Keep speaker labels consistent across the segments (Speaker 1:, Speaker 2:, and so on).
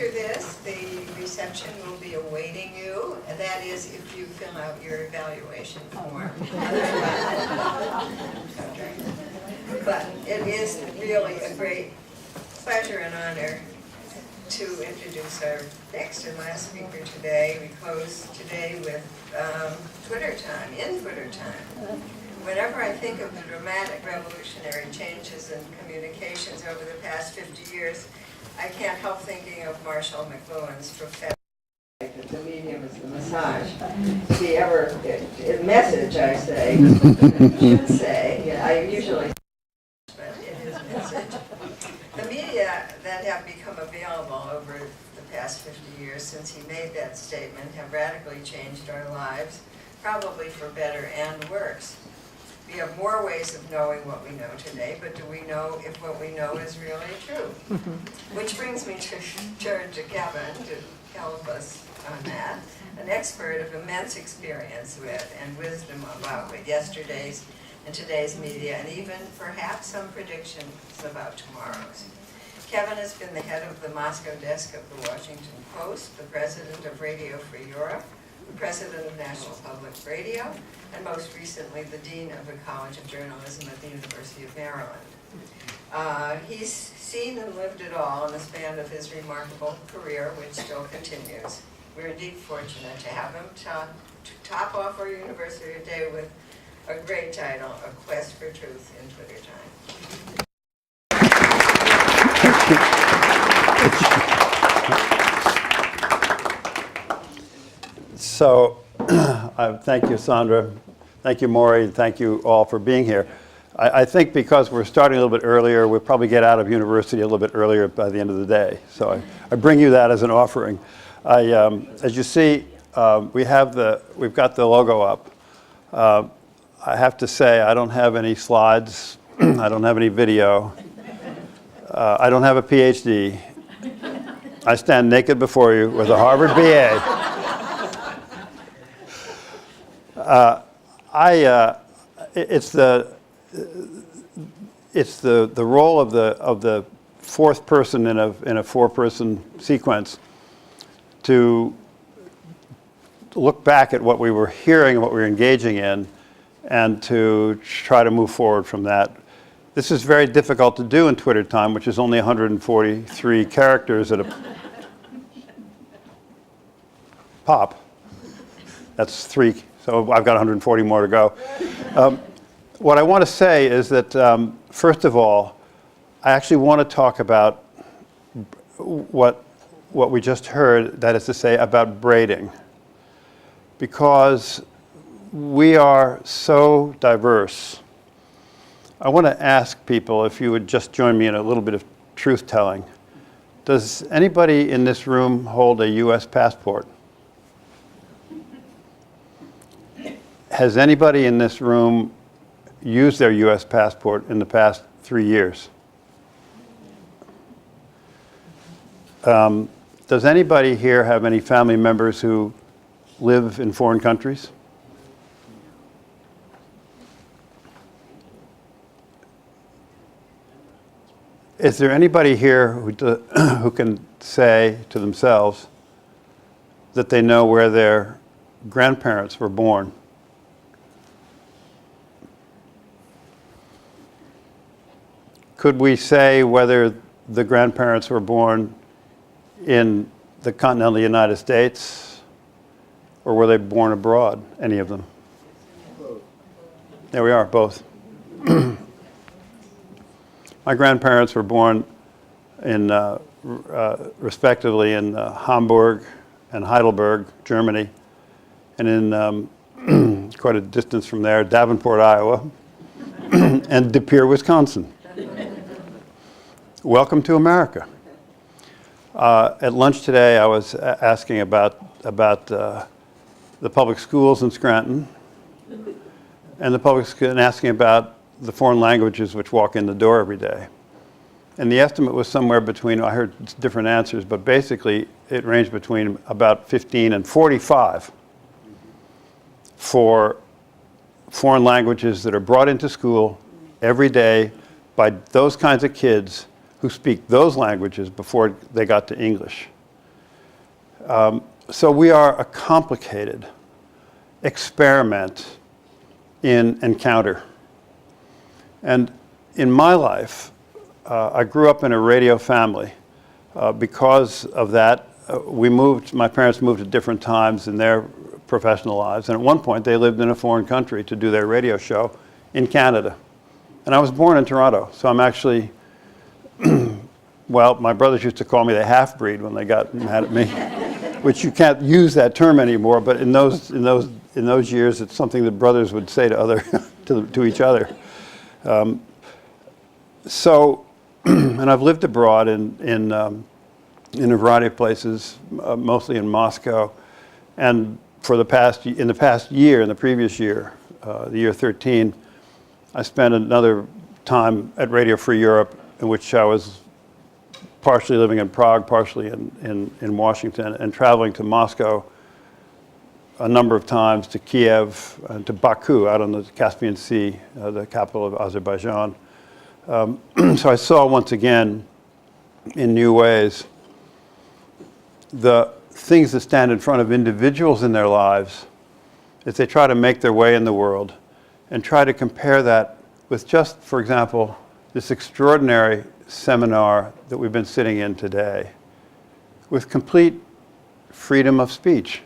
Speaker 1: after this, the reception will be awaiting you, and that is if you fill out your evaluation form. But it is really a great pleasure and honor to introduce our next and last speaker today. We close today with Twitter time, in Twitter time. Whenever I think of the dramatic revolutionary changes in communications over the past 50 years, I can't help thinking of Marshall McLuhan's prophetic that the medium is the massage. The message, I say, should say, yeah, I usually, but it is message. The media that have become available over the past 50 years since he made that statement have radically changed our lives, probably for better and worse. We have more ways of knowing what we know today, but do we know if what we know is really true? Which brings me to turn to Kevin to help us on that, an expert of immense experience with and wisdom about yesterday's and today's media, and even perhaps some predictions about tomorrow's. Kevin has been the head of the Moscow desk of the Washington Post, the president of Radio Free Europe, the president of National Public Radio, and most recently the dean of the College of Journalism at the University of Maryland. He's seen and lived it all in the span of his remarkable career, which still continues. We're indeed fortunate to have him to top off our University Day with a great title, A Quest for Truth in Twitter Time.
Speaker 2: So, thank you, Sandra. Thank you, Maury. Thank you all for being here. I think because we're starting a little bit earlier, we'll probably get out of university a little bit earlier by the end of the day. So I bring you that as an offering. As you see, we've got the logo up. I have to say, I don't have any slides. I don't have any video. I don't have a PhD. I stand naked before you with a Harvard BA. It's the role of the fourth person in a four-person sequence to look back at what we were hearing and what we were engaging in, and to try to move forward from that. This is very difficult to do in Twitter time, which is only 143 characters at a pop. That's 3. So I've got 140 more to go. What I want to say is that, first of all, I actually want to talk about what we just heard, that is to say, about braiding. Because we are so diverse. I want to ask people if you would just join me in a little bit of truth-telling. Does anybody in this room hold a U.S. passport? Has anybody in this room used their U.S. passport in the past 3 years? Does anybody here have any family members who live in foreign countries? Is there anybody here who can say to themselves that they know where their grandparents were born? Could we say whether the grandparents were born in the continental United States, or were they born abroad, any of them? Both. There we are, both. My grandparents were born in, respectively, in Hamburg and Heidelberg, Germany, and in quite a distance from there, Davenport, Iowa, and De Pere, Wisconsin. Welcome to America. At lunch today, I was asking about the public schools in Scranton, and asking about the foreign languages which walk in the door every day. And the estimate was somewhere between, I heard different answers, but basically it ranged between about 15 and 45 for foreign languages that are brought into school every day by those kinds of kids who speak those languages before they got to English. So we are a complicated experiment in encounter. And in my life, I grew up in a radio family. Because of that, my parents moved at different times in their professional lives. And at one point, they lived in a foreign country to do their radio show in Canada. And I was born in Toronto, so I'm actually, well, my brothers used to call me the half-breed when they got mad at me, which you can't use that term anymore, but in those years, it's something that brothers would say to each other. And I've lived abroad in a variety of places, mostly in Moscow, and in the previous year, the year 13, I spent another time at Radio Free Europe, in which I was partially living in Prague, partially in Washington, and traveling to Moscow a number of times, to Kiev, and to Baku, out on the Caspian Sea, the capital of Azerbaijan. So I saw once again, in new ways, the things that stand in front of individuals in their lives as they try to make their way in the world, and try to compare that with just, for example, this extraordinary seminar that we've been sitting in today, with complete freedom of speech,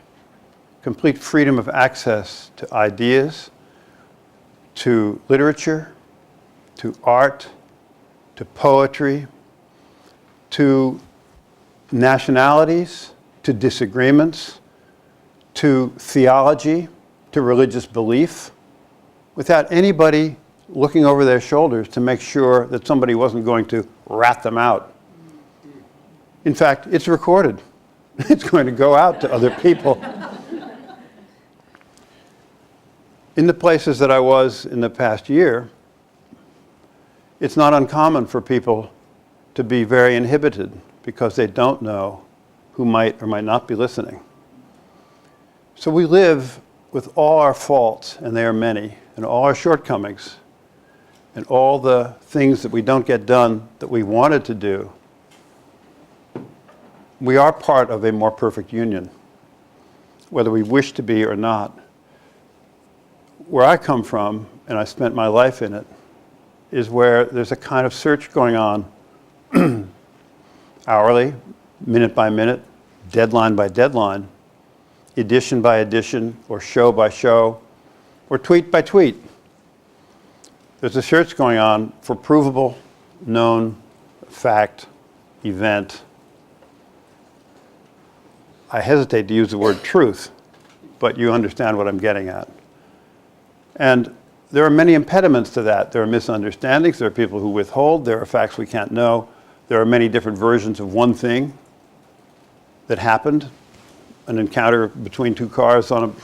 Speaker 2: complete freedom of access to ideas, to literature, to art, to poetry, to nationalities, to disagreements, to theology, to religious belief, without anybody looking over their shoulders to make sure that somebody wasn't going to rat them out. In fact, it's recorded. It's going to go out to other people. In the places that I was in the past year, it's not uncommon for people to be very inhibited because they don't know who might or might not be listening. So we live with all our faults, and they are many, and all our shortcomings, and all the things that we don't get done that we wanted to do. We are part of a more perfect union, whether we wish to be or not. Where I come from, and I spent my life in it, is where there's a kind of search going on hourly, minute by minute, deadline by deadline, edition by edition, or show by show, or tweet by tweet. There's a search going on for provable, known fact, event. I hesitate to use the word truth, but you understand what I'm getting at. And there are many impediments to that. There are misunderstandings, there are people who withhold, there are facts we can't know, there are many different versions of one thing that happened, an encounter between two cars in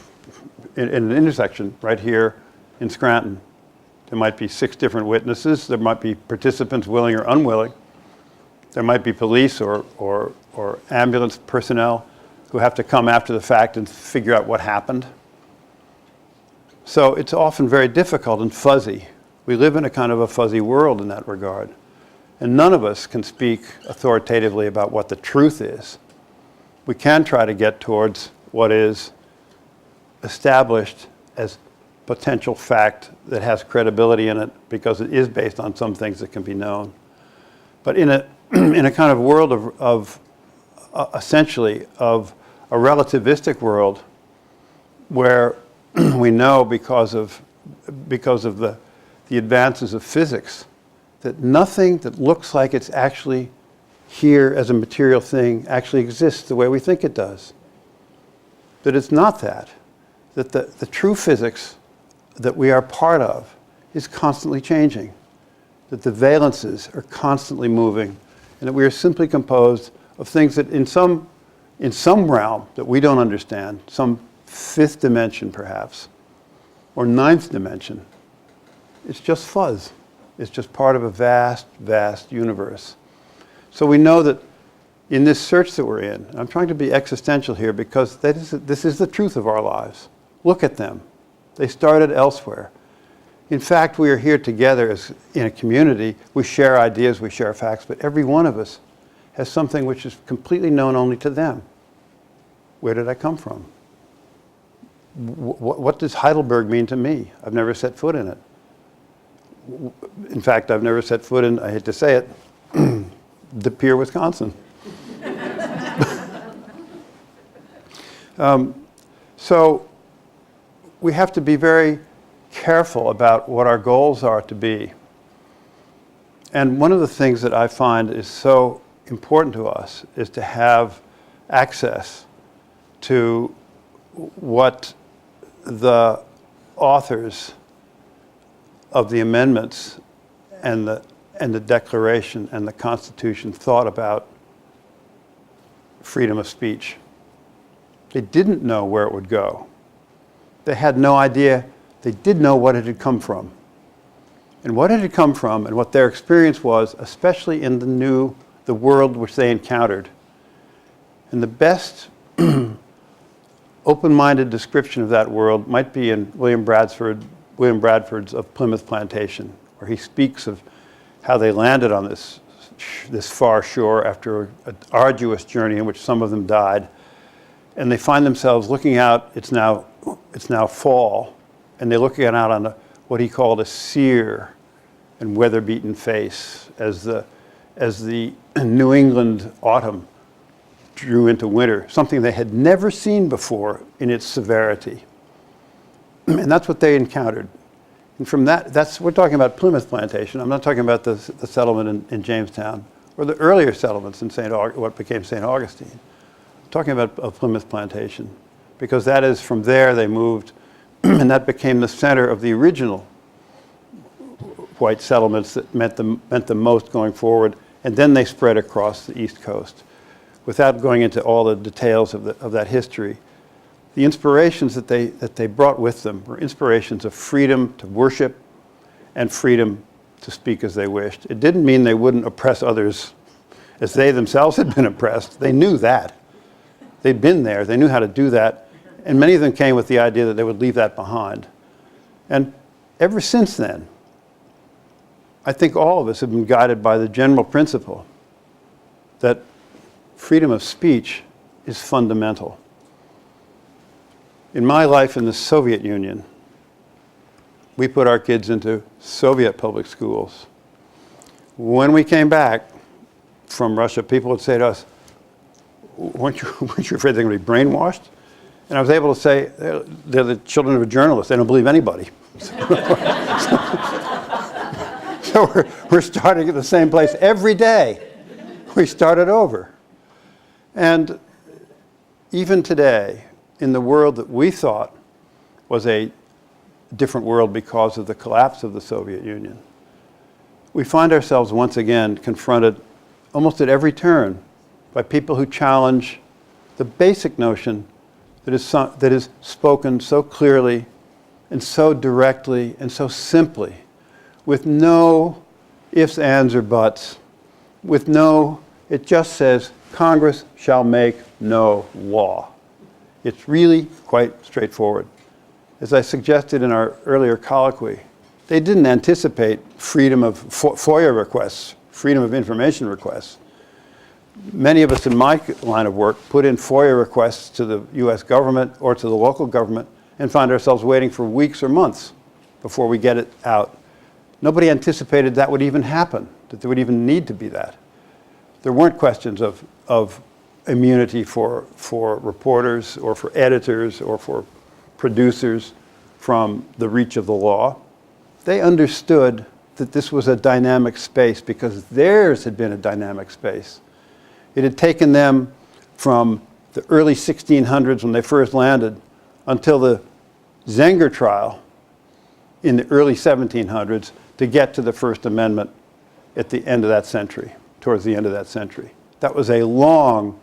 Speaker 2: an intersection right here in Scranton. There might be 6 different witnesses, there might be participants willing or unwilling, there might be police or ambulance personnel who have to come after the fact and figure out what happened. So it's often very difficult and fuzzy. We live in a kind of a fuzzy world in that regard. And none of us can speak authoritatively about what the truth is. We can try to get towards what is established as potential fact that has credibility in it because it is based on some things that can be known. But in a kind of world of essentially of a relativistic world where we know because of the advances of physics that nothing that looks like it's actually here as a material thing actually exists the way we think it does. That it's not that the true physics that we are part of is constantly changing, that the valences are constantly moving, and that we are simply composed of things that in some realm that we don't understand, some 5th dimension perhaps, or 9th dimension, it's just fuzz. It's just part of a vast, vast universe. So we know that in this search that we're in, I'm trying to be existential here because this is the truth of our lives. Look at them. They started elsewhere. In fact, we are here together as in a community. We share ideas, we share facts, but every one of us has something which is completely known only to them. Where did I come from? What does Heidelberg mean to me? I've never set foot in it. In fact, I've never set foot in, I hate to say it, De Pere, Wisconsin. So we have to be very careful about what our goals are to be. And one of the things that I find is so important to us is to have access to what the authors of the amendments and the Declaration and the Constitution thought about freedom of speech. They didn't know where it would go. They had no idea. They did know what it had come from. And what it had come from and what their experience was, especially in the world which they encountered. And the best open-minded description of that world might be in William Bradford's Of Plymouth Plantation, where he speaks of how they landed on this far shore after an arduous journey in which some of them died. And they find themselves looking out, it's now fall, and they're looking out on what he called a sere and weather-beaten face as the New England autumn drew into winter, something they had never seen before in its severity. And that's what they encountered. And from we're talking about Plymouth Plantation. I'm not talking about the settlement in Jamestown or the earlier settlements in what became St. Augustine. I'm talking about a Plymouth Plantation because that is from there they moved and that became the center of the original white settlements that meant the most going forward, and then they spread across the East Coast. Without going into all the details of that history, the inspirations that they brought with them were inspirations of freedom to worship and freedom to speak as they wished. It didn't mean they wouldn't oppress others as they themselves had been oppressed. They knew that. They'd been there. They knew how to do that. And many of them came with the idea that they would leave that behind. And ever since then, I think all of us have been guided by the general principle that freedom of speech is fundamental. In my life in the Soviet Union, we put our kids into Soviet public schools. When we came back from Russia, people would say to us, weren't you afraid they're going to be brainwashed? And I was able to say, they're the children of a journalist. They don't believe anybody. So we're starting at the same place every day. We started over. And even today, in the world that we thought was a different world because of the collapse of the Soviet Union, we find ourselves once again confronted almost at every turn by people who challenge the basic notion that is spoken so clearly and so directly and so simply, with no ifs, ands, or buts, it just says, Congress shall make no law. It's really quite straightforward. As I suggested in our earlier colloquy, they didn't anticipate freedom of FOIA requests, freedom of information requests. Many of us in my line of work put in FOIA requests to the US government or to the local government and find ourselves waiting for weeks or months before we get it out. Nobody anticipated that would even happen, that there would even need to be that. There weren't questions of immunity for reporters or for editors or for producers from the reach of the law. They understood that this was a dynamic space because theirs had been a dynamic space. It had taken them from the early 1600s when they first landed until the Zenger trial in the early 1700s to get to the First Amendment at the end of that century, towards the end of that century. That was a long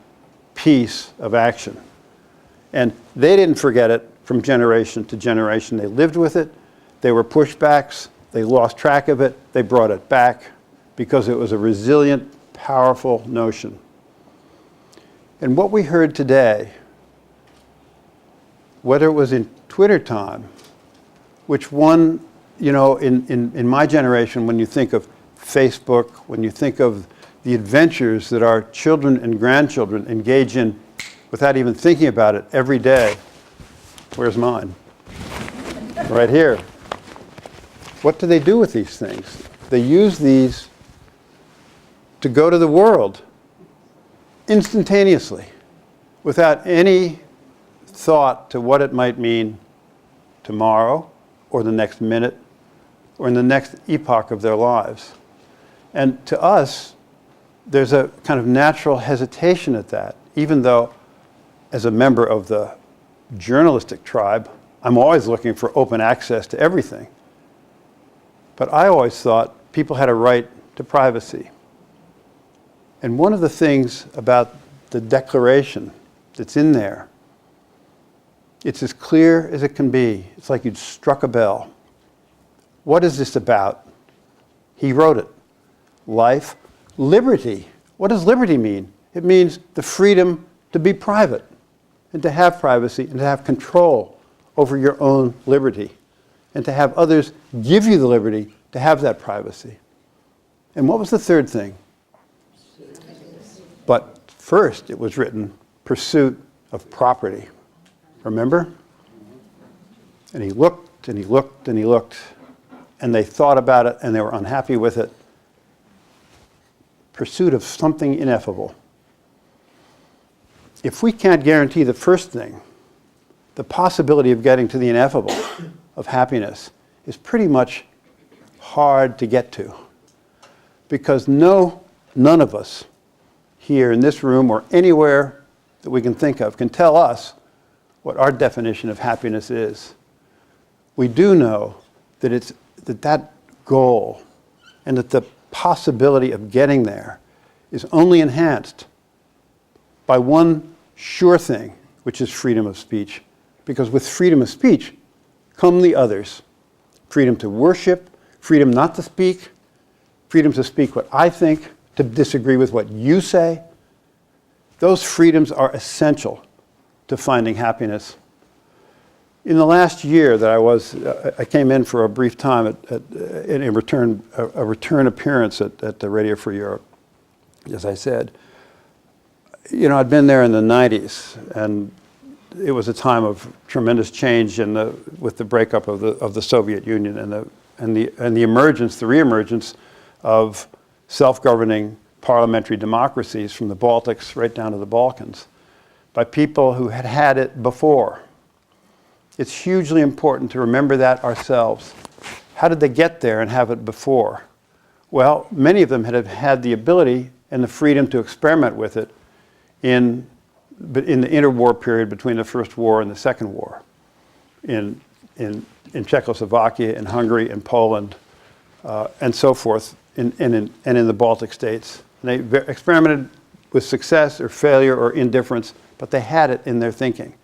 Speaker 2: piece of action. And they didn't forget it from generation to generation. They lived with it. There were pushbacks. They lost track of it. They brought it back because it was a resilient, powerful notion. And what we heard today, whether it was in Twitter time, which one, in my generation, when you think of Facebook, when you think of the adventures that our children and grandchildren engage in without even thinking about it every day. Where's mine? Right here. What do they do with these things? They use these to go to the world instantaneously, without any thought to what it might mean tomorrow, or the next minute, or in the next epoch of their lives. And to us, there's a kind of natural hesitation at that, even though, as a member of the journalistic tribe, I'm always looking for open access to everything. But I always thought people had a right to privacy. And one of the things about the declaration that's in there, it's as clear as it can be. It's like you'd struck a bell. What is this about? He wrote it. Life, liberty. What does liberty mean? It means the freedom to be private and to have privacy and to have control over your own liberty and to have others give you the liberty to have that privacy. And what was the third thing? But first it was written, pursuit of property. Remember? And he looked and he looked and he looked, and they thought about it and they were unhappy with it. Pursuit of something ineffable. If we can't guarantee the first thing, the possibility of getting to the ineffable of happiness is pretty much hard to get to. Because none of us here in this room or anywhere that we can think of can tell us what our definition of happiness is. We do know that that goal and that the possibility of getting there is only enhanced by one sure thing, which is freedom of speech. Because with freedom of speech come the others. Freedom to worship, freedom not to speak, freedom to speak what I think, to disagree with what you say. Those freedoms are essential to finding happiness. In the last year that I came in for a brief time in a return appearance at the Radio Free Europe, as I said. You know, I'd been there in the 90s, and it was a time of tremendous change with the breakup of the Soviet Union and the emergence, the reemergence of self-governing parliamentary democracies from the Baltics right down to the Balkans by people who had had it before. It's hugely important to remember that ourselves. How did they get there and have it before? Well, many of them had had the ability and the freedom to experiment with it in the interwar period between the First War and the Second War, in Czechoslovakia, in Hungary, in Poland, and so forth, and in the Baltic states. And they experimented with success or failure or indifference, but they had it in their thinking.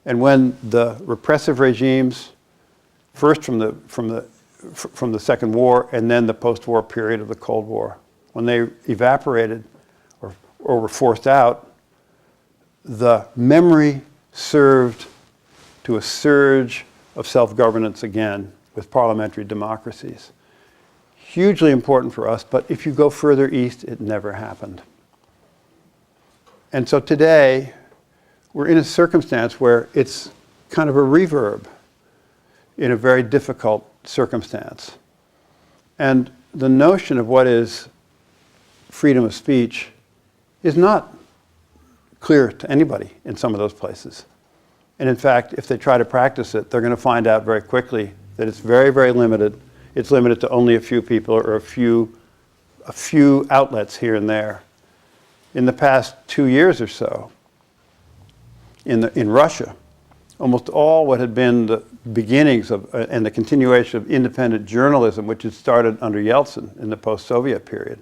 Speaker 2: And when the repressive regimes, first from the Second War and then the post-war period of the Cold War, when they evaporated or were forced out, the memory served to a surge of self-governance again with parliamentary democracies. Hugely important for us, but if you go further east, it never happened. And so today, we're in a circumstance where it's kind of a reverb in a very difficult circumstance. And the notion of what is freedom of speech is not clear to anybody in some of those places. And in fact, if they try to practice it, they're going to find out very quickly that it's very, very limited. It's limited to only a few people or a few outlets here and there. In the past 2 years or so, in Russia, almost all what had been the beginnings of and the continuation of independent journalism, which had started under Yeltsin in the post-Soviet period,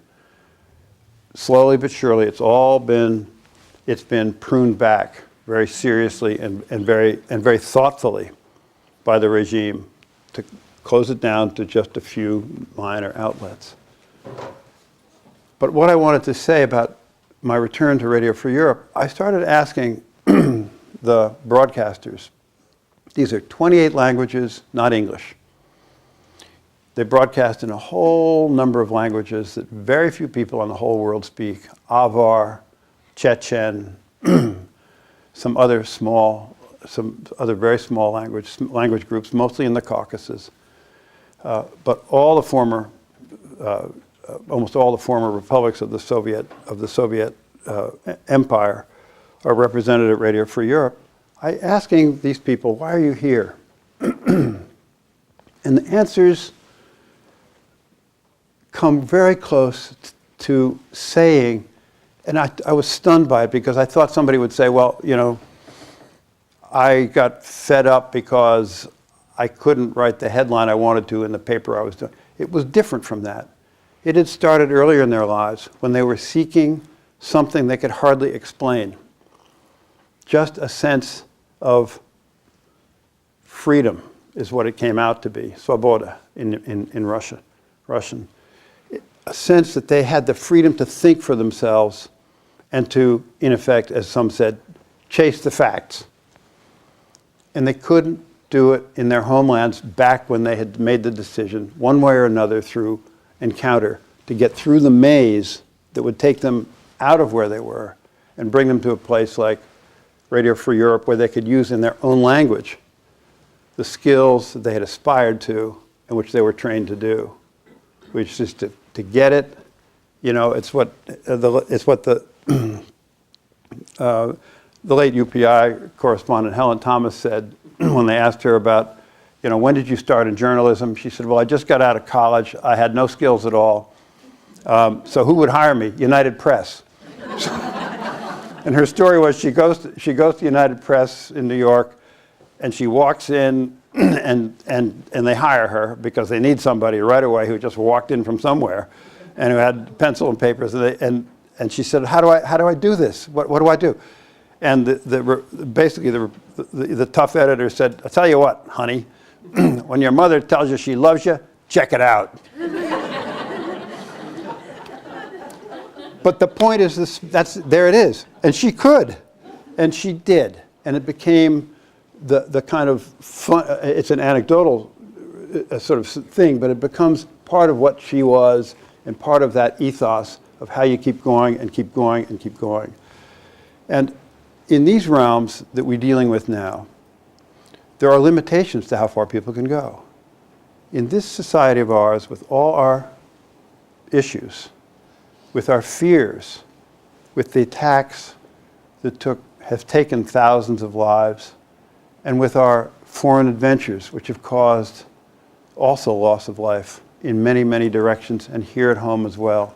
Speaker 2: slowly but surely, it's been pruned back very seriously and very thoughtfully by the regime to close it down to just a few minor outlets. But what I wanted to say about my return to Radio Free Europe, I started asking the broadcasters. These are 28 languages, not English. They broadcast in a whole number of languages that very few people on the whole world speak. Avar, Chechen, some other very small language groups, mostly in the Caucasus. But all the former, almost all the former republics of the Soviet Empire are represented at Radio Free Europe. Asking these people, why are you here? And the answers come very close to saying, and I was stunned by it because I thought somebody would say, well, you know, I got fed up because I couldn't write the headline I wanted to in the paper I was doing. It was different from that. It had started earlier in their lives when they were seeking something they could hardly explain. Just a sense of freedom is what it came out to be, svoboda in Russian. A sense that they had the freedom to think for themselves and to, in effect, as some said, chase the facts. And they couldn't do it in their homelands back when they had made the decision, one way or another, through encounter, to get through the maze that would take them out of where they were and bring them to a place like Radio Free Europe, where they could use in their own language the skills that they had aspired to and which they were trained to do, which is to get it. You know, it's what the late UPI correspondent Helen Thomas said when they asked her about, you know, when did you start in journalism? She said, well, I just got out of college. I had no skills at all. So who would hire me? United Press. And her story was she goes to United Press in New York, and she walks in, and they hire her because they need somebody right away who just walked in from somewhere, and who had pencil and papers. And she said, how do I do this? What do I do? And basically the tough editor said, I'll tell you what, honey, when your mother tells you she loves you, check it out. But the point is this, there it is. And she could, and she did. And it became the kind of fun, it's an anecdotal sort of thing, but it becomes part of what she was and part of that ethos of how you keep going and keep going and keep going. And in these realms that we're dealing with now, there are limitations to how far people can go. In this society of ours, with all our issues, with our fears, with the attacks that have taken thousands of lives, and with our foreign adventures, which have caused also loss of life in many, many directions, and here at home as well.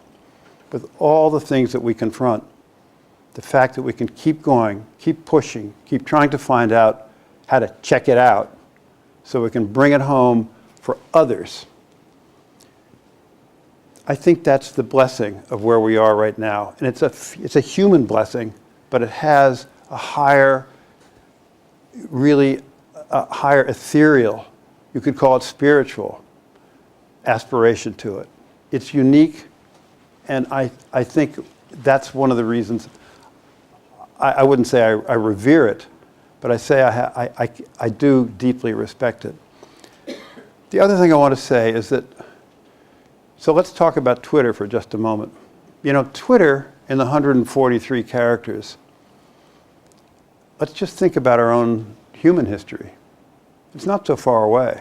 Speaker 2: With all the things that we confront, the fact that we can keep going, keep pushing, keep trying to find out how to check it out so we can bring it home for others. I think that's the blessing of where we are right now. And it's a human blessing, but it has a higher, really a higher ethereal, you could call it spiritual, aspiration to it. It's unique, and I think that's one of the reasons. I wouldn't say I revere it, but I say I do deeply respect it. The other thing I want to say is that, so let's talk about Twitter for just a moment. You know, Twitter, in the 143 characters, let's just think about our own human history. It's not so far away.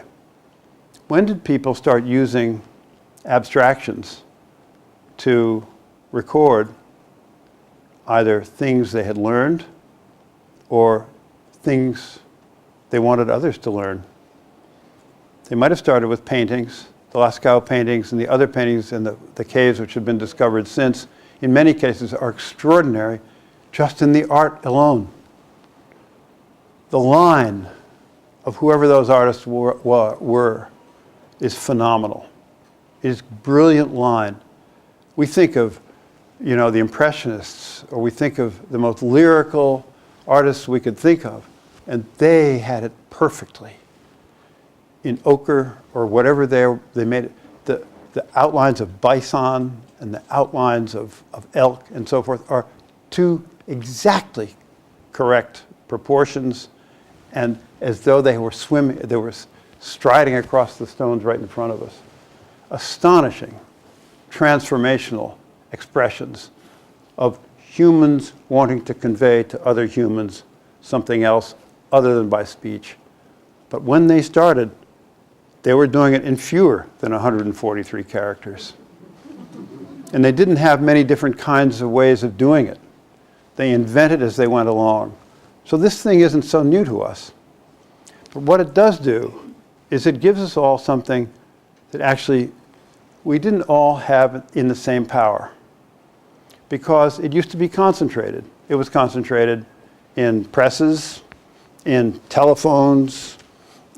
Speaker 2: When did people start using abstractions to record either things they had learned or things they wanted others to learn? They might have started with paintings, the Lascaux paintings and the other paintings in the caves which have been discovered since, in many cases, are extraordinary just in the art alone. The line of whoever those artists were is phenomenal. It is a brilliant line. We think of, you know, the Impressionists, or we think of the most lyrical artists we could think of, and they had it perfectly. In ochre or whatever they made it, the outlines of bison and the outlines of elk and so forth are two exactly correct proportions, and as though they were swimming, they were striding across the stones right in front of us. Astonishing, transformational expressions of humans wanting to convey to other humans something else other than by speech. But when they started, they were doing it in fewer than 143 characters. And they didn't have many different kinds of ways of doing it. They invented as they went along. So this thing isn't so new to us. But what it does do is it gives us all something that actually we didn't all have in the same power. Because it used to be concentrated. It was concentrated in presses, in telephones,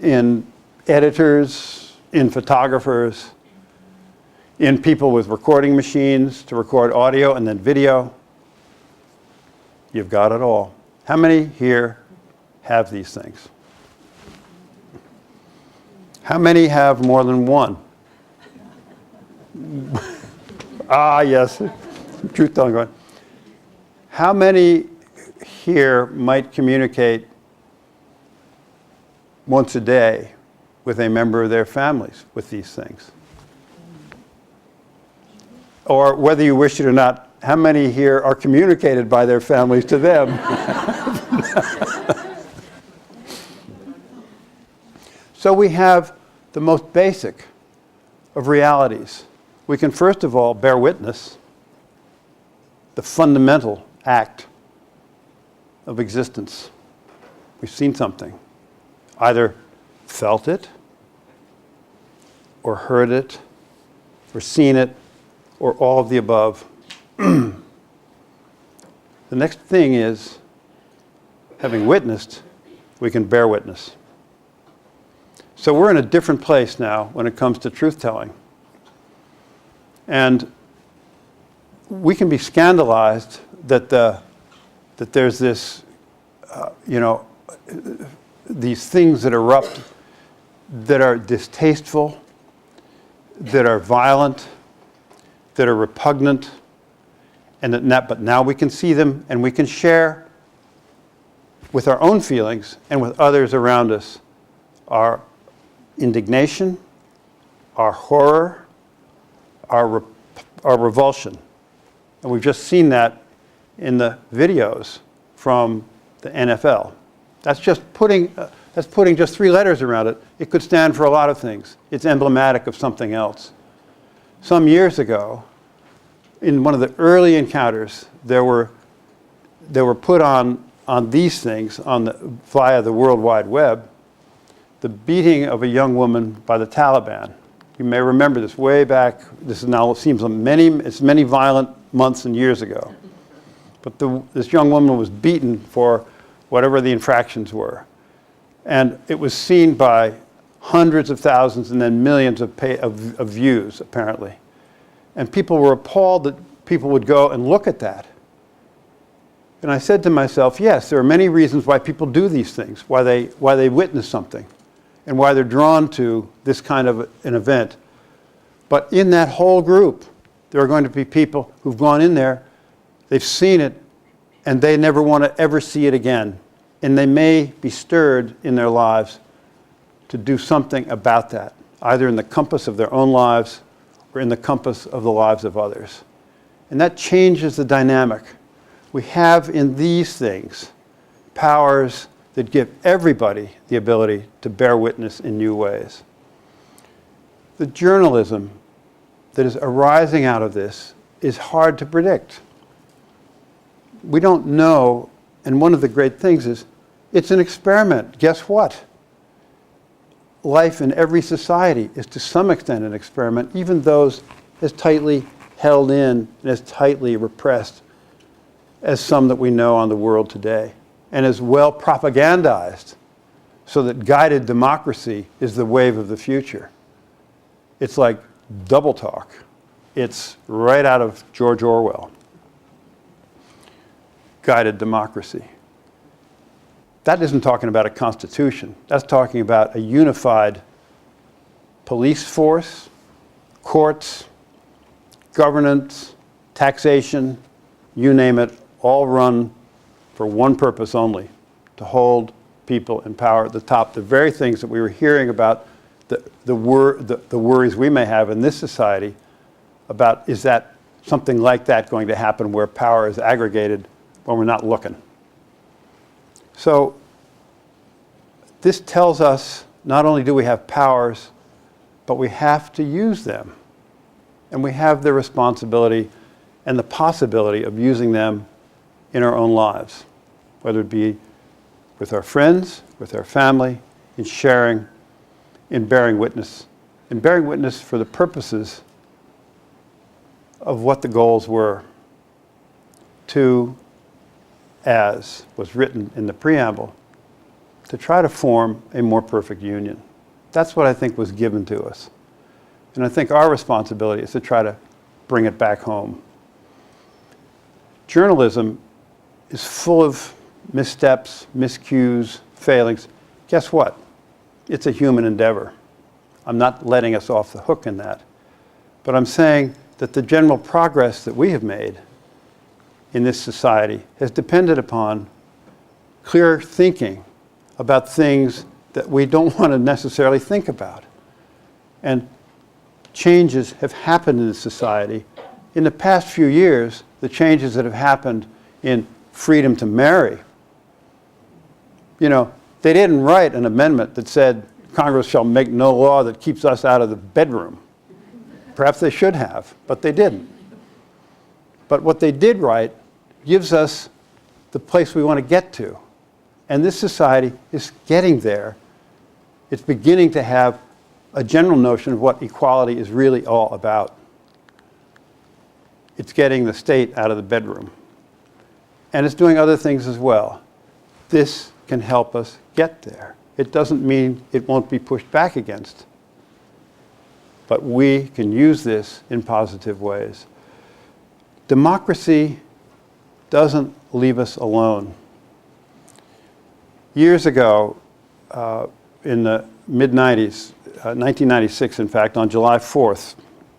Speaker 2: in editors, in photographers, in people with recording machines to record audio and then video. You've got it all. How many here have these things? How many have more than one? Ah, yes. Truth telling going. How many here might communicate once a day with a member of their families with these things? Or whether you wish it or not, how many here are communicated by their families to them? So we have the most basic of realities. We can first of all bear witness, the fundamental act of existence. We've seen something, either felt it, or heard it, or seen it, or all of the above. The next thing is, having witnessed, we can bear witness. So we're in a different place now when it comes to truth-telling. And we can be scandalized that there's this, these things that erupt that are distasteful, that are violent, that are repugnant, and but now we can see them and we can share with our own feelings and with others around us our indignation, our horror, our revulsion. And we've just seen that in the videos from the NFL. That's just putting just 3 letters around it. It could stand for a lot of things. It's emblematic of something else. Some years ago, in one of the early encounters, there were put on these things via the World Wide Web, the beating of a young woman by the Taliban. You may remember this way back. This is now seems it's many violent months and years ago. But this young woman was beaten for whatever the infractions were, and it was seen by hundreds of thousands and then millions of views, apparently. And people were appalled that people would go and look at that. And I said to myself, yes, there are many reasons why people do these things, why they witness something, and why they're drawn to this kind of an event. But in that whole group, there are going to be people who've gone in there, they've seen it, and they never want to ever see it again. And they may be stirred in their lives to do something about that, either in the compass of their own lives or in the compass of the lives of others. And that changes the dynamic. We have in these things powers that give everybody the ability to bear witness in new ways. The journalism that is arising out of this is hard to predict. We don't know, and one of the great things is it's an experiment. Guess what? Life in every society is to some extent an experiment, even those as tightly held in and as tightly repressed as some that we know on the world today, and as well propagandized so that guided democracy is the wave of the future. It's like double talk. It's right out of George Orwell. Guided democracy. That isn't talking about a constitution. That's talking about a unified police force, courts, governance, taxation, you name it, all run for one purpose only, to hold people in power at the top. The very things that we were hearing about, the worries we may have in this society about, is that something like that going to happen where power is aggregated when we're not looking? So this tells us not only do we have powers, but we have to use them. And we have the responsibility and the possibility of using them in our own lives, whether it be with our friends, with our family, in sharing, in bearing witness for the purposes of what the goals were to, as was written in the preamble, to try to form a more perfect union. That's what I think was given to us. And I think our responsibility is to try to bring it back home. Journalism is full of missteps, miscues, failings. Guess what? It's a human endeavor. I'm not letting us off the hook in that. But I'm saying that the general progress that we have made in this society has depended upon clear thinking about things that we don't want to necessarily think about. And changes have happened in this society. In the past few years, the changes that have happened in freedom to marry, you know, they didn't write an amendment that said Congress shall make no law that keeps us out of the bedroom. Perhaps they should have, but they didn't. But what they did write gives us the place we want to get to. And this society is getting there. It's beginning to have a general notion of what equality is really all about. It's getting the state out of the bedroom. And it's doing other things as well. This can help us get there. It doesn't mean it won't be pushed back against. But we can use this in positive ways. Democracy doesn't leave us alone. Years ago, in the mid-90s, 1996 in fact, on July 4th,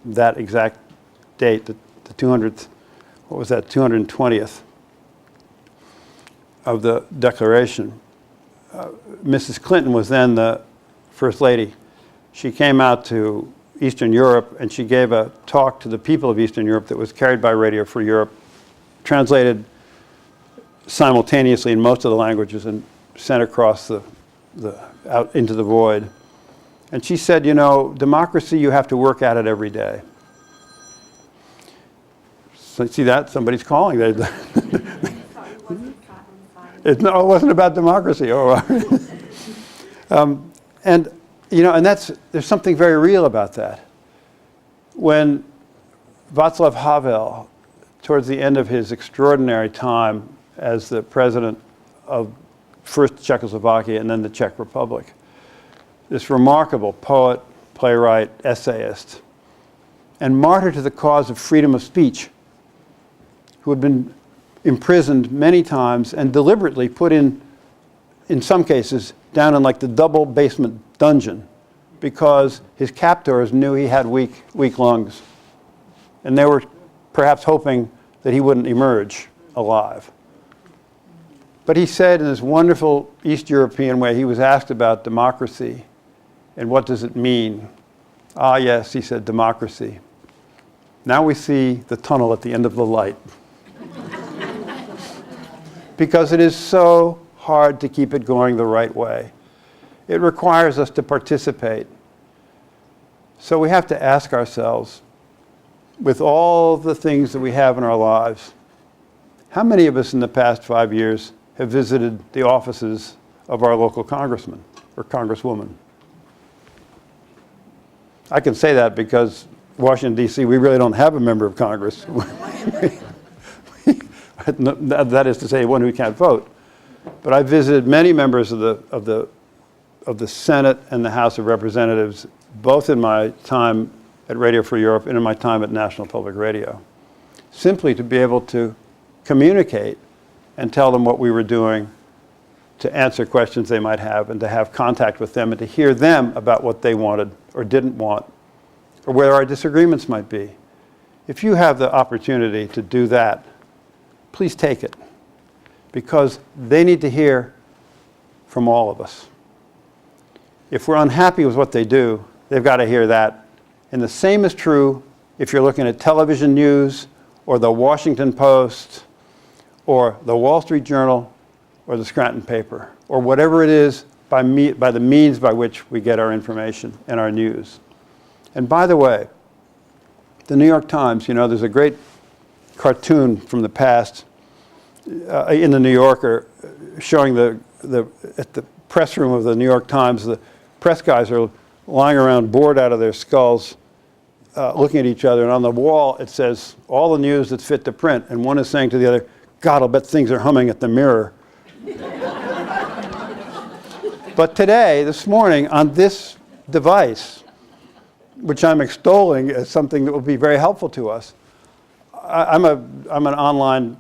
Speaker 2: that exact date, the 200th, what was that, 220th of the Declaration, Mrs. Clinton was then the First Lady. She came out to Eastern Europe and she gave a talk to the people of Eastern Europe that was carried by Radio Free Europe, translated simultaneously in most of the languages and sent across out into the void. And she said, you know, democracy, you have to work at it every day. So see that? Somebody's calling. No, it wasn't about democracy. Oh, and you know, and there's something very real about that. When Václav Havel, towards the end of his extraordinary time as the president of first Czechoslovakia and then the Czech Republic, this remarkable poet, playwright, essayist, and martyr to the cause of freedom of speech, who had been imprisoned many times and deliberately put in some cases, down in like the double basement dungeon because his captors knew he had weak lungs. And they were perhaps hoping that he wouldn't emerge alive. But he said in this wonderful East European way, he was asked about democracy and what does it mean? Ah, yes, he said, democracy. Now we see the tunnel at the end of the light. Because it is so hard to keep it going the right way. It requires us to participate. So we have to ask ourselves, with all the things that we have in our lives, how many of us in the past 5 years have visited the offices of our local congressman or congresswoman? I can say that because Washington, D.C., we really don't have a member of Congress. That is to say, one who can't vote. But I visited many members of the Senate and the House of Representatives, both in my time at Radio Free Europe and in my time at National Public Radio, simply to be able to communicate and tell them what we were doing, to answer questions they might have, and to have contact with them and to hear them about what they wanted or didn't want, or where our disagreements might be. If you have the opportunity to do that, please take it, because they need to hear from all of us. If we're unhappy with what they do, they've got to hear that. And the same is true if you're looking at television news or the Washington Post or the Wall Street Journal or the Scranton paper, or whatever it is by the means by which we get our information and our news. And by the way, the New York Times, you know, there's a great cartoon from the past in the New Yorker showing at the press room of the New York Times, the press guys are lying around bored out of their skulls, looking at each other, and on the wall it says all the news that's fit to print, and one is saying to the other, God, I'll bet things are humming at the Mirror. But today, this morning, on this device, which I'm extolling as something that will be very helpful to us, I'm an online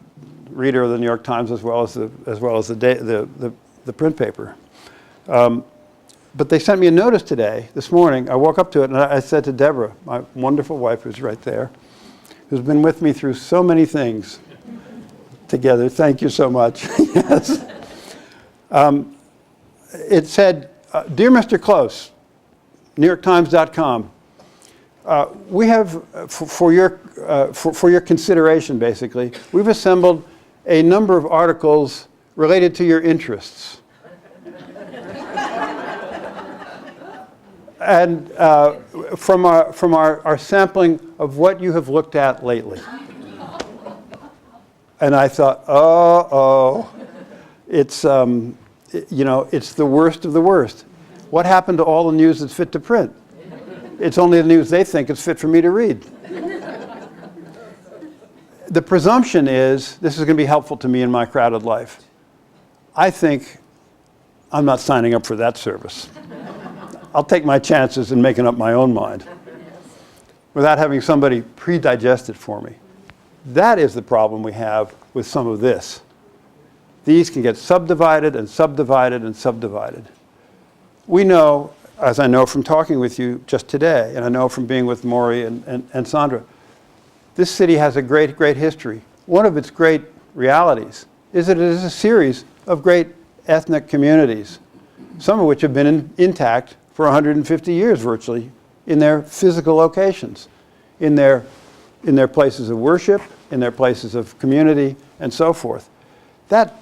Speaker 2: reader of the New York Times as well as the print paper. But they sent me a notice today, this morning. I woke up to it and I said to Deborah, my wonderful wife who's right there, who's been with me through so many things together, thank you so much. Yes. It said, Dear Mr. Close, NewYorkTimes.com, we have, for your consideration basically, we've assembled a number of articles related to your interests. And from our sampling of what you have looked at lately. And I thought, it's, you know, it's the worst of the worst. What happened to all the news that's fit to print? It's only the news they think is fit for me to read. The presumption is this is going to be helpful to me in my crowded life. I think I'm not signing up for that service. I'll take my chances in making up my own mind without having somebody pre-digest it for me. That is the problem we have with some of this. These can get subdivided and subdivided and subdivided. We know, as I know from talking with you just today, and I know from being with Maury and Sandra, this city has a great, great history. One of its great realities is that it is a series of great ethnic communities, some of which have been intact for 150 years virtually in their physical locations, in their places of worship, in their places of community, and so forth. That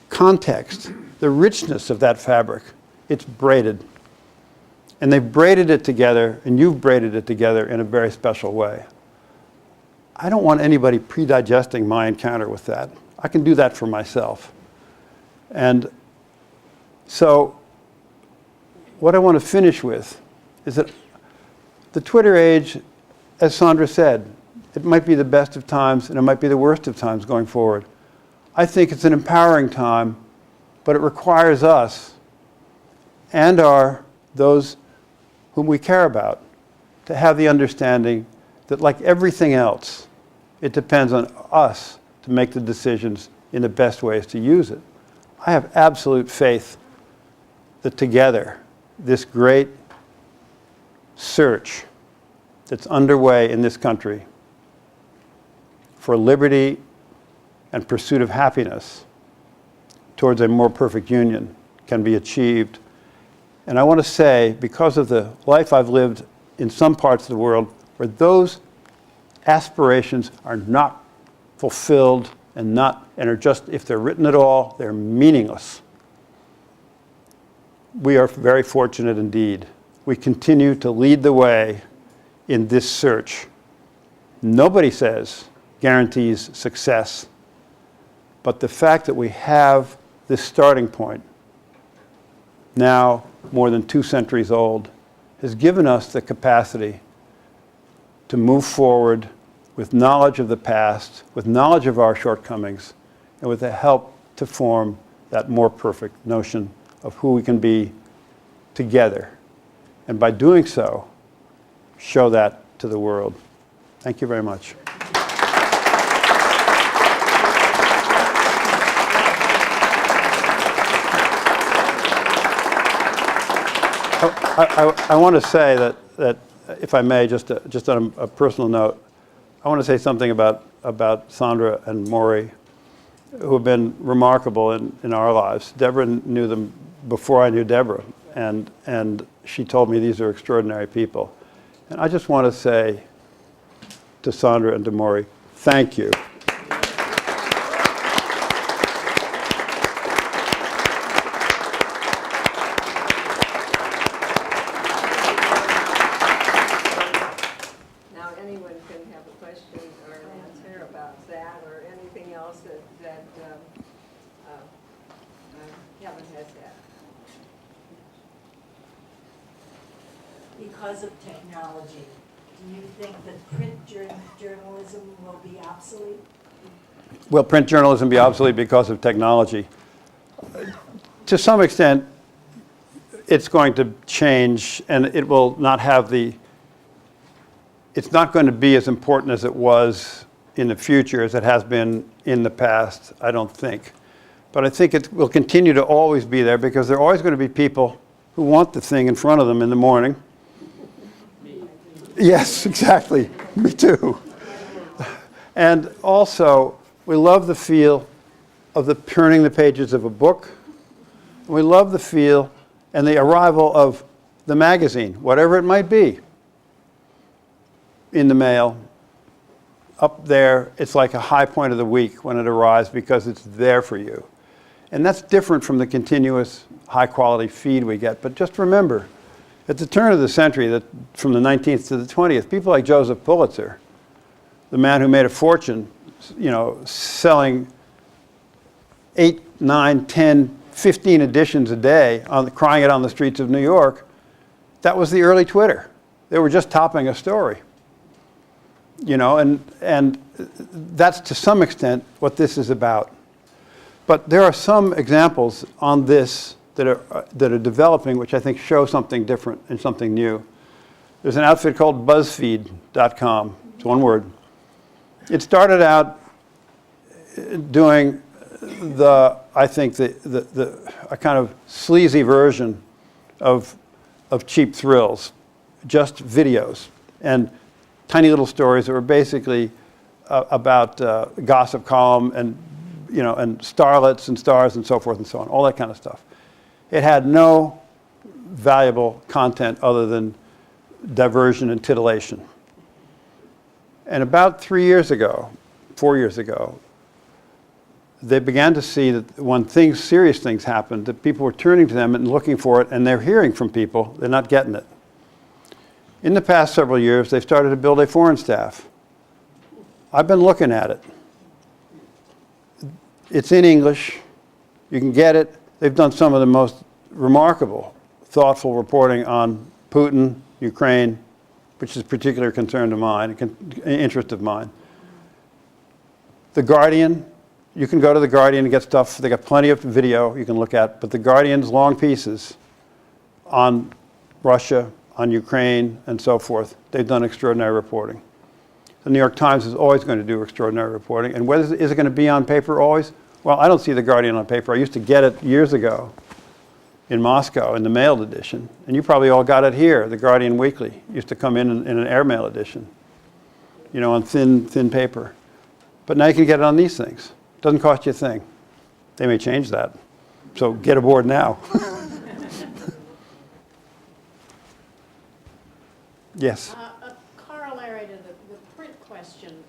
Speaker 2: context, the richness of that fabric, it's braided. And they've braided it together, and you've braided it together in a very special way. I don't want anybody pre-digesting my encounter with that. I can do that for myself. And so what I want to finish with is that the Twitter age, as Sandra said, it might be the best of times and it might be the worst of times going forward. I think it's an empowering time, but it requires us and those whom we care about to have the understanding that, like everything else, it depends on us to make the decisions in the best ways to use it. I have absolute faith that together, this great search that's underway in this country for liberty and pursuit of happiness towards a more perfect union can be achieved. And I want to say, because of the life I've lived in some parts of the world where those aspirations are not fulfilled and are just, if they're written at all, they're meaningless. We are very fortunate indeed. We continue to lead the way in this search. Nobody guarantees success, but the fact that we have this starting point, now more than 2 centuries old, has given us the capacity to move forward with knowledge of the past, with knowledge of our shortcomings, and with the help to form that more perfect notion of who we can be together. And by doing so, show that to the world. Thank you very much. I want to say that if I may, just on a personal note, I want to say something about Sandra and Maury, who have been remarkable in our lives. Deborah knew them before I knew Deborah, and she told me these are extraordinary people. And I just want to say to Sandra and to Maury, thank you.
Speaker 3: because of technology, do you think that print journalism will be obsolete?
Speaker 2: Will print journalism be obsolete because of technology? To some extent, it's going to change, and it will not have it's not going to be as important as it was in the future as it has been in the past, I don't think. But I think it will continue to always be there because there are always going to be people who want the thing in front of them in the morning. Yes, exactly. Me too. And also, we love the feel of turning the pages of a book. We love the feel and the arrival of the magazine, whatever it might be, in the mail. Up there, it's like a high point of the week when it arrives because it's there for you. And that's different from the continuous high-quality feed we get. But just remember, at the turn of the century, from the 19th to the 20th, people like Joseph Pulitzer, the man who made a fortune, selling 8, 9, 10, 15 editions a day, crying it on the streets of New York, that was the early Twitter. They were just topping a story. And that's to some extent what this is about. But there are some examples on this that are developing, which I think show something different and something new. There's an outfit called BuzzFeed.com. It's one word. It started out doing I think a kind of sleazy version of cheap thrills, just videos and tiny little stories that were basically about gossip column and starlets and stars and so forth and so on, all that kind of stuff. It had no valuable content other than diversion and titillation. And about 4 years ago, they began to see that when serious things happened, that people were turning to them and looking for it, and they're hearing from people, they're not getting it. In the past several years, they've started to build a foreign staff. I've been looking at it. It's in English. You can get it. They've done some of the most remarkable, thoughtful reporting on Putin, Ukraine, which is a particular concern to mine, an interest of mine. The Guardian, you can go to The Guardian and get stuff. They got plenty of video you can look at, but The Guardian's long pieces on Russia, on Ukraine, and so forth, they've done extraordinary reporting. The New York Times is always going to do extraordinary reporting. And is it going to be on paper always? Well, I don't see The Guardian on paper. I used to get it years ago in Moscow in the mailed edition. And you probably all got it here. The Guardian Weekly used to come in an airmail edition, on thin paper. But now you can get it on these things. Doesn't cost you a thing. They may change that. So get aboard now. Yes.
Speaker 4: A corollary to the print question.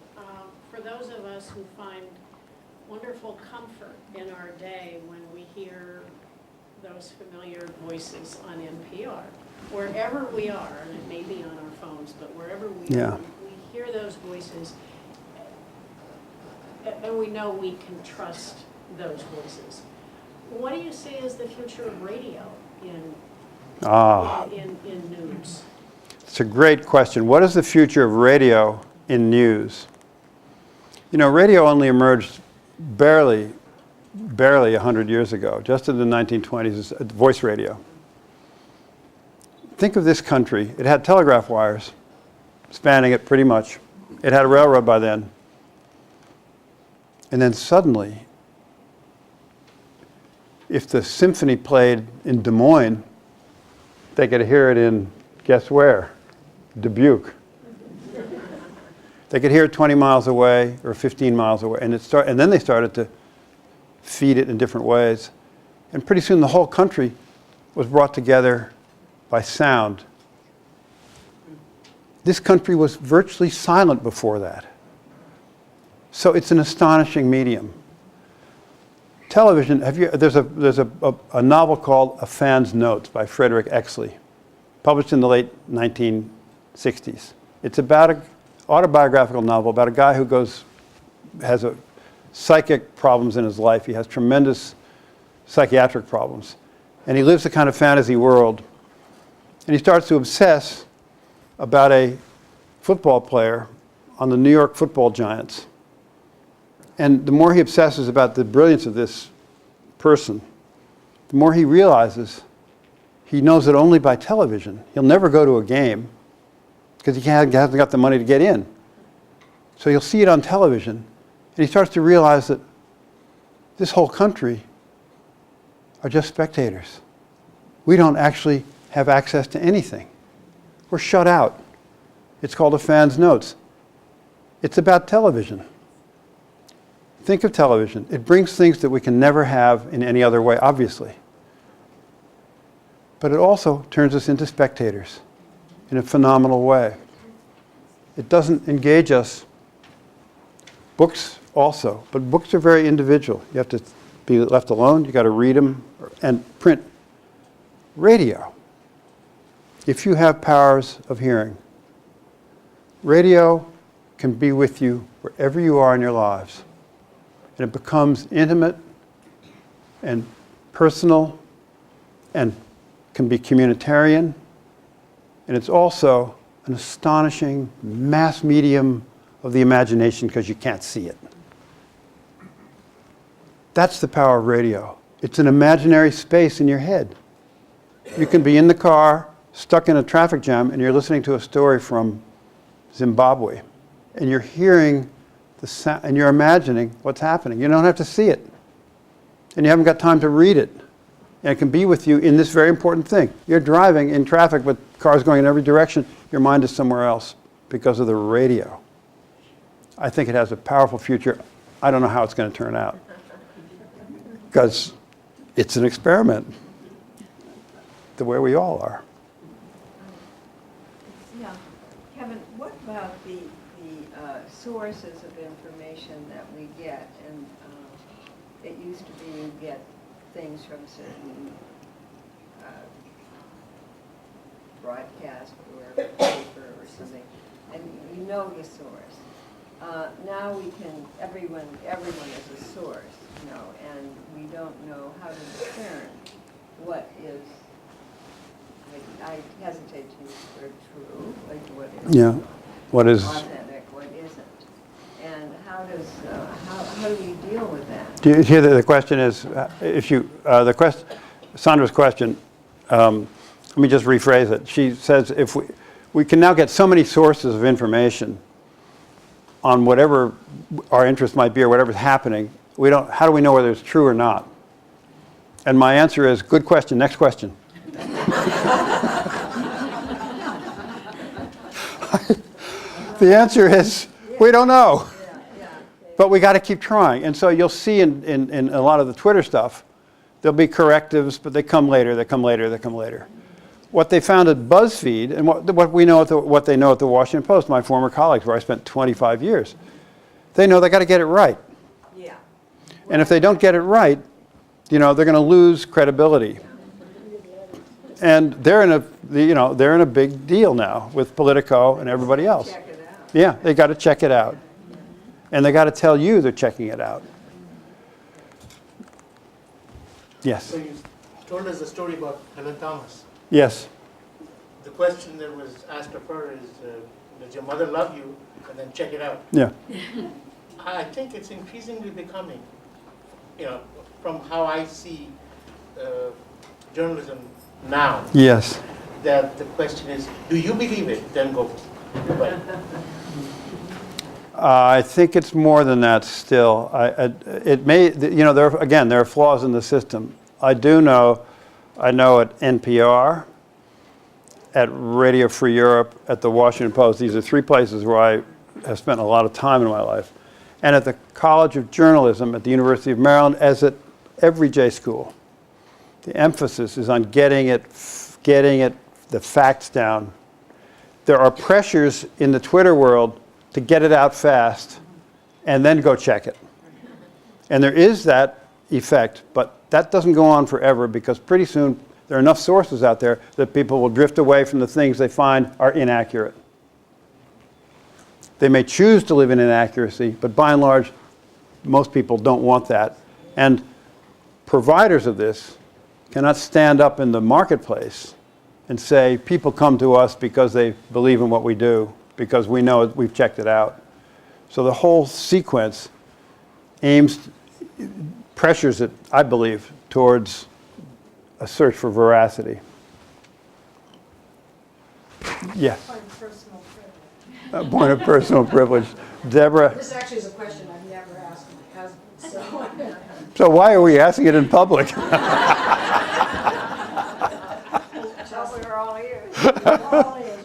Speaker 4: For those of us who find wonderful comfort in our day when we hear those familiar voices on NPR, wherever we are, and it may be on our phones, but wherever we are, we hear those voices, and we know we can trust those voices. What do you see as the future of radio in news?
Speaker 2: It's a great question. What is the future of radio in news? Radio only emerged barely 100 years ago, just in the 1920s, as voice radio. Think of this country. It had telegraph wires spanning it pretty much. It had a railroad by then. And then suddenly, if the symphony played in Des Moines, they could hear it in, guess where? Dubuque. They could hear it 20 miles away or 15 miles away. And then they started to feed it in different ways. And pretty soon the whole country was brought together by sound. This country was virtually silent before that. So it's an astonishing medium. Television, there's a novel called A Fan's Notes by Frederick Exley, published in the late 1960s. It's about an autobiographical novel about a guy who has psychic problems in his life. He has tremendous psychiatric problems. And he lives a kind of fantasy world. And he starts to obsess about a football player on the New York Football Giants. And the more he obsesses about the brilliance of this person, the more he realizes he knows it only by television. He'll never go to a game because he hasn't got the money to get in. So you'll see it on television, and he starts to realize that this whole country are just spectators. We don't actually have access to anything. We're shut out. It's called a fan's notes. It's about television. Think of television. It brings things that we can never have in any other way, obviously. But it also turns us into spectators in a phenomenal way. It doesn't engage us. Books also, but books are very individual. You have to be left alone. You got to read them and print. Radio. If you have powers of hearing, radio can be with you wherever you are in your lives. And it becomes intimate and personal and can be communitarian. And it's also an astonishing mass medium of the imagination because you can't see it. That's the power of radio. It's an imaginary space in your head. You can be in the car, stuck in a traffic jam, and you're listening to a story from Zimbabwe. And you're hearing the sound, and you're imagining what's happening. You don't have to see it. And you haven't got time to read it. And it can be with you in this very important thing. You're driving in traffic with cars going in every direction. Your mind is somewhere else because of the radio. I think it has a powerful future. I don't know how it's going to turn out. Because it's an experiment, the way we all are.
Speaker 1: Yeah. Kevin, what about the sources of information that we get? And it used to be you get things from certain broadcast or paper or something, and you know the source. Now we can, everyone is a source, you know, and we don't know how to discern what is, like, I hesitate to use the word true, like what is
Speaker 2: What is
Speaker 1: authentic, what isn't. And how do we deal with that?
Speaker 2: Do you hear that the question is, Sandra's question, let me just rephrase it. She says if we can now get so many sources of information on whatever our interest might be or whatever's happening, how do we know whether it's true or not? And my answer is, good question, next question. The answer is, we don't know. But we got to keep trying. And so you'll see in a lot of the Twitter stuff, there'll be correctives, but they come later, they come later, they come later. What they found at BuzzFeed, and what we know what they know at the Washington Post, my former colleagues, where I spent 25 years, they know they got to get it right.
Speaker 1: Yeah.
Speaker 2: And if they don't get it right, you know, they're going to lose credibility. And they're in a big deal now with Politico and everybody else.
Speaker 1: Check it out.
Speaker 2: Yeah, they got to check it out. And they got to tell you they're checking it out. Yes.
Speaker 5: So you told us the story about Helen Thomas.
Speaker 2: Yes.
Speaker 5: The question that was asked of her is, does your mother love you? And then check it out.
Speaker 2: Yeah.
Speaker 5: I think it's increasingly becoming, you know, from how I see journalism now,
Speaker 2: Yes.
Speaker 5: that the question is, do you believe it? Then go. Right.
Speaker 2: I think it's more than that still. It may, you know, there are flaws in the system. I know at NPR, at Radio Free Europe, at the Washington Post, these are three places where I have spent a lot of time in my life, and at the College of Journalism at the University of Maryland, as at every J school. The emphasis is on getting the facts down. There are pressures in the Twitter world to get it out fast and then go check it. And there is that effect, but that doesn't go on forever because pretty soon there are enough sources out there that people will drift away from the things they find are inaccurate. They may choose to live in inaccuracy, but by and large, most people don't want that. And providers of this cannot stand up in the marketplace and say, people come to us because they believe in what we do, because we know it, we've checked it out. So the whole sequence pressures it, I believe, towards a search for veracity. Yes.
Speaker 3: Point of personal privilege.
Speaker 2: A point of personal privilege. Deborah,
Speaker 3: This actually is a question I've never asked my husband, so.
Speaker 2: so why are we asking it in public?
Speaker 1: Tell we're all ears.
Speaker 3: All is.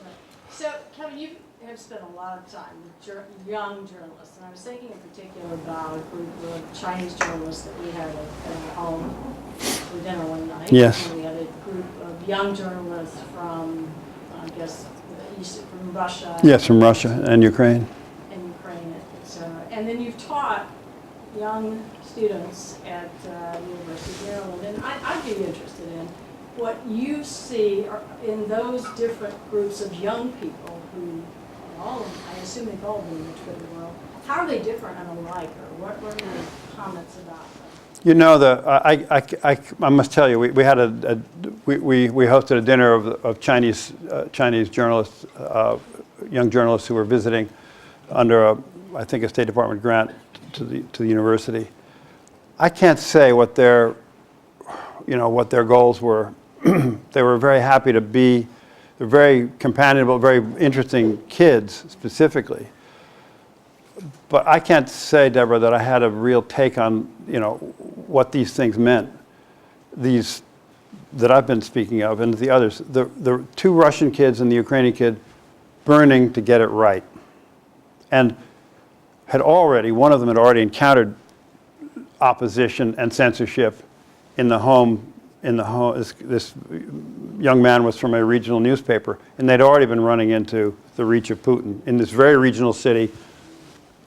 Speaker 3: So, Kevin, you have spent a lot of time with young journalists, and I was thinking in particular about a group of Chinese journalists that we had at home for dinner one night.
Speaker 2: Yes.
Speaker 3: And we had a group of young journalists from, I guess, from Russia.
Speaker 2: Yes, from Russia and Ukraine.
Speaker 3: And Ukraine, and then you've taught young students at University of Maryland, and I'd be interested in what you see in those different groups of young people who I assume they've all been in the Twitter world. How are they different and alike, or what are your comments about them?
Speaker 2: You know, I must tell you, we had we hosted a dinner of Chinese journalists, young journalists who were visiting under I think a State Department grant to the university. I can't say what their goals were. They were very happy to be. They're very companionable, very interesting kids specifically. But I can't say, Deborah, that I had a real take on, what these things meant. These that I've been speaking of, and the others. The two Russian kids and the Ukrainian kid burning to get it right. And one of them had already encountered opposition and censorship in the home. This young man was from a regional newspaper, and they'd already been running into the reach of Putin in this very regional city,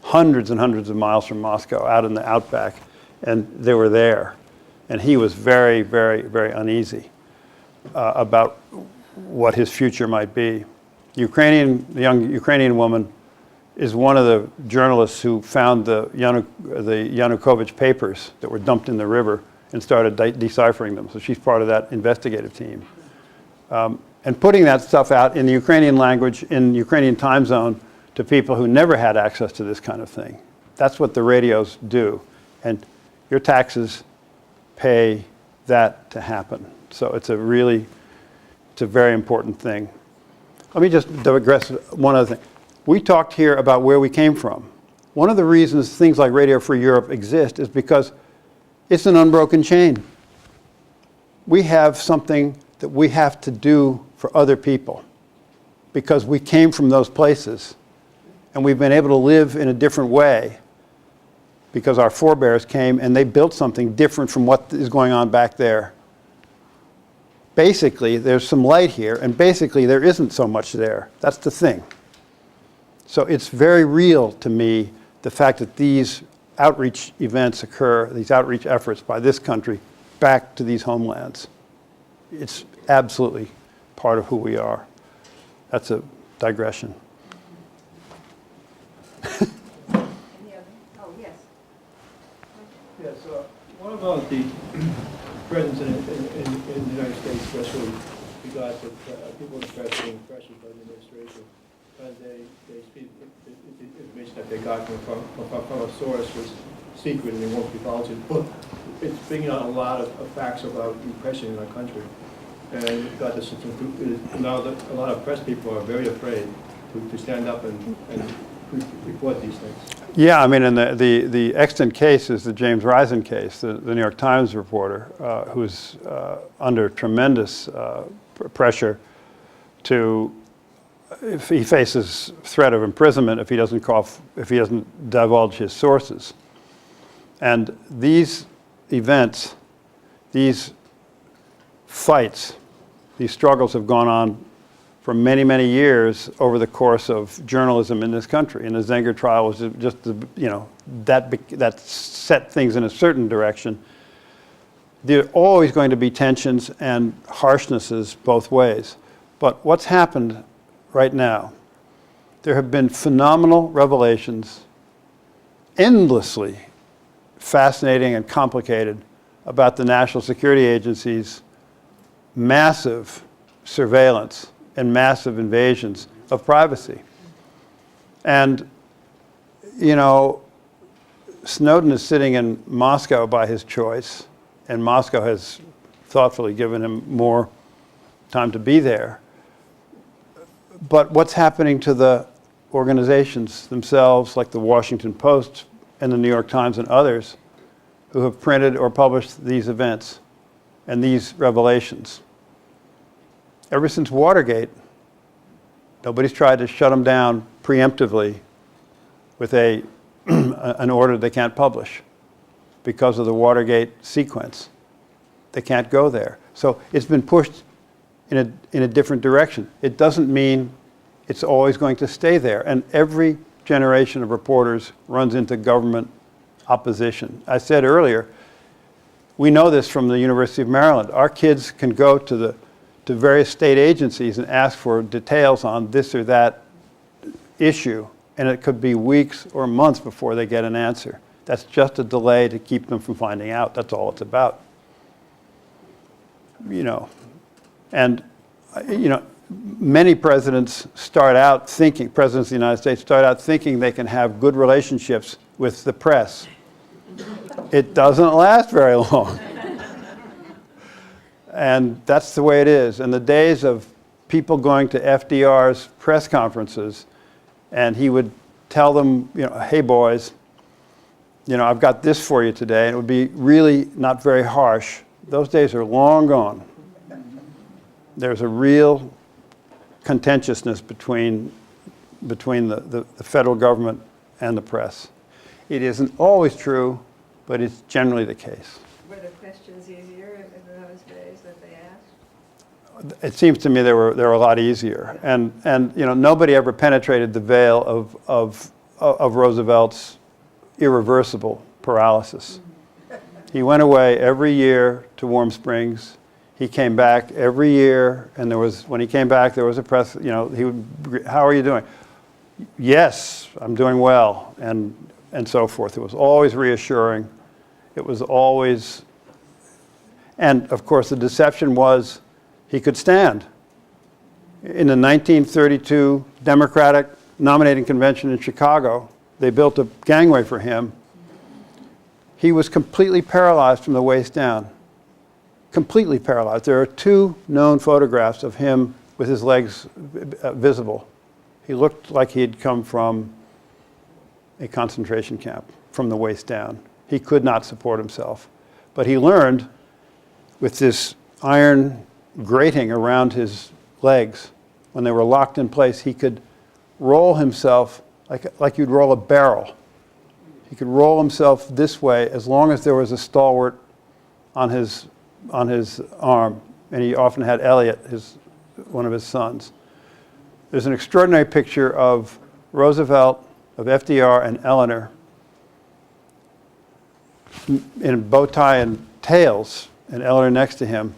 Speaker 2: hundreds and hundreds of miles from Moscow, out in the outback, and they were there. And he was very, very, very uneasy about what his future might be. The young Ukrainian woman is one of the journalists who found the Yanukovych papers that were dumped in the river and started deciphering them. So she's part of that investigative team. And putting that stuff out in the Ukrainian language, in Ukrainian time zone, to people who never had access to this kind of thing. That's what the radios do. And your taxes pay that to happen. So it's a very important thing. Let me just digress one other thing. We talked here about where we came from. One of the reasons things like Radio Free Europe exist is because it's an unbroken chain. We have something that we have to do for other people because we came from those places and we've been able to live in a different way because our forebears came and they built something different from what is going on back there. Basically, there's some light here, and basically there isn't so much there. That's the thing. So it's very real to me, the fact that these outreach events occur, these outreach efforts by this country back to these homelands. It's absolutely part of who we are. That's a digression.
Speaker 1: Oh, yes.
Speaker 6: Yes, what about the presence in the United States, especially regards to people in the press being pressured by the administration, because they speak the information that they got from a source was secret and they won't divulge it. But it's bringing out a lot of facts about repression in our country. And got this, now that a lot of press people are very afraid to stand up and report these things.
Speaker 2: Yeah, I mean, and the extant case is the James Risen case, the New York Times reporter, who's under tremendous pressure if he faces threat of imprisonment if he doesn't divulge his sources. And these events, these fights, these struggles have gone on for many, many years over the course of journalism in this country. And the Zenger trial was just, that set things in a certain direction. There are always going to be tensions and harshnesses both ways. But what's happened right now, there have been phenomenal revelations, endlessly fascinating and complicated, about the National Security Agency's massive surveillance and massive invasions of privacy. And, you know, Snowden is sitting in Moscow by his choice, and Moscow has thoughtfully given him more time to be there. But what's happening to the organizations themselves, like the Washington Post and the New York Times and others, who have printed or published these events and these revelations? Ever since Watergate, nobody's tried to shut them down preemptively with an order they can't publish because of the Watergate sequence. They can't go there. So it's been pushed in a different direction. It doesn't mean it's always going to stay there. And every generation of reporters runs into government opposition. I said earlier, we know this from the University of Maryland. Our kids can go to various state agencies and ask for details on this or that issue, and it could be weeks or months before they get an answer. That's just a delay to keep them from finding out. That's all it's about. You know, and, you know, many presidents start out thinking, presidents of the United States start out thinking they can have good relationships with the press. It doesn't last very long. And that's the way it is. And the days of people going to FDR's press conferences, and he would tell them, you know, hey boys, you know, I've got this for you today, and it would be really not very harsh. Those days are long gone. There's a real contentiousness between the federal government and the press. It isn't always true, but it's generally the case.
Speaker 1: Were the questions easier in those days that they asked?
Speaker 2: It seems to me they were a lot easier, and you know, nobody ever penetrated the veil of Roosevelt's irreversible paralysis. He went away every year to Warm Springs. He came back every year, and when he came back, there was a press, you know, he would, how are you doing? Yes, I'm doing well, and so forth. It was always reassuring. It was always, and of course the deception was he could stand. In the 1932 Democratic nominating convention in Chicago, they built a gangway for him. He was completely paralyzed from the waist down. Completely paralyzed. There are 2 known photographs of him with his legs visible. He looked like he had come from a concentration camp from the waist down. He could not support himself. But he learned with this iron grating around his legs, when they were locked in place, he could roll himself like you'd roll a barrel. He could roll himself this way as long as there was a stalwart on his arm. And he often had Elliot, one of his sons. There's an extraordinary picture of Roosevelt, of FDR, and Eleanor in a bow tie and tails, and Eleanor next to him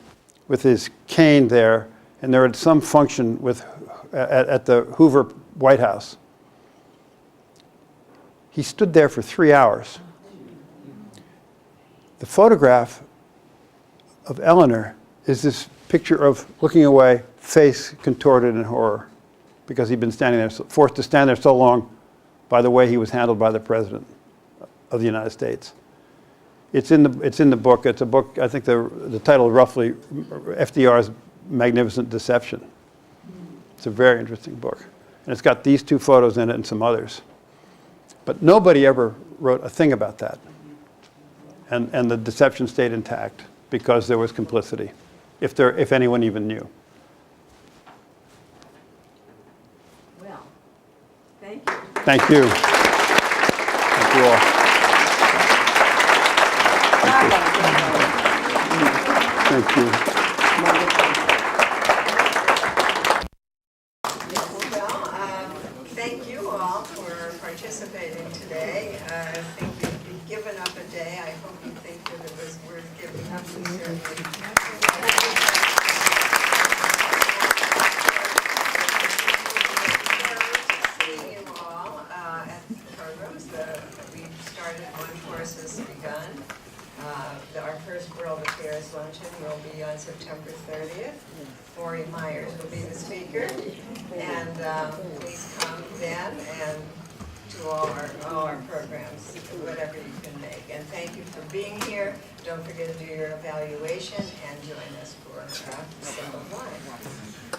Speaker 2: with his cane there, and they're at some function at the Hoover White House. He stood there for 3 hours. The photograph of Eleanor is this picture of looking away, face contorted in horror, because he'd been standing there, forced to stand there so long by the way he was handled by the President of the United States. It's in the book. It's a book, I think the title roughly, FDR's Magnificent Deception. It's a very interesting book. And it's got these 2 photos in it and some others. But nobody ever wrote a thing about that. And the deception stayed intact because there was complicity, if anyone even knew.
Speaker 1: Well, thank you.
Speaker 2: Thank you. Thank you all. Thank you.
Speaker 1: Well, thank you all for participating today. I think if you've given up a day, I hope you think that it was worth giving up. We certainly seeing you all at the programs. We've started, one course has begun. Our first World Affairs Luncheon will be on September 30th. Myers will be the speaker. And please come then and to all our programs, whatever you can make. And thank you for being here. Don't forget to do your evaluation and join us for a sip of wine.